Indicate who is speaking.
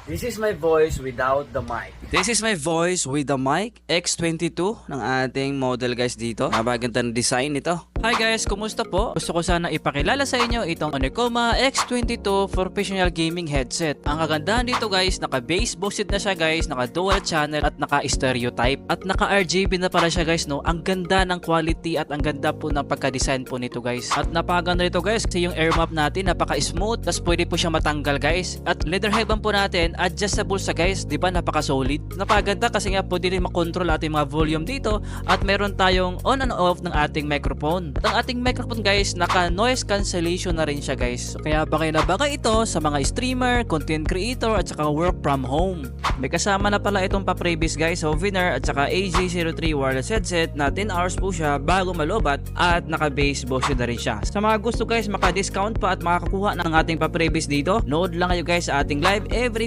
Speaker 1: This is my voice without the mic.
Speaker 2: This is my voice with the mic X22 ng ating model guys dito. Napakagandang design nito. Hi guys, kumusta po? Gusto ko sana ipakilala sa inyo itong Onekoma X22 professional gaming headset. Ang kagandahan dito guys, naka-bass boosted na siya guys, naka-dual channel at naka-stereotype at naka-RGB na pala siya guys, no. Ang ganda ng quality at ang ganda po ng pagka-design po nito guys. At napakaganda nito guys kasi yung air map natin napaka-smooth, tas pwede po siya matanggal guys. At leather headband po natin adjustable sa guys, 'di ba? Napaka-solid. Napakaganda kasi nga pwede rin makontrol ating mga volume dito at meron tayong on and off ng ating microphone. At ang ating microphone guys, naka noise cancellation na rin siya guys. So, kaya bagay ito sa mga streamer, content creator at saka work from home. May kasama na pala itong pa-previous guys, Hovener at saka AJ03 wireless headset na 10 hours po siya bago malobat at naka-bass boosted na rin siya. Sa mga gusto guys, maka-discount pa at makakakuha ng ating pa-previous dito, nood lang kayo guys sa ating live every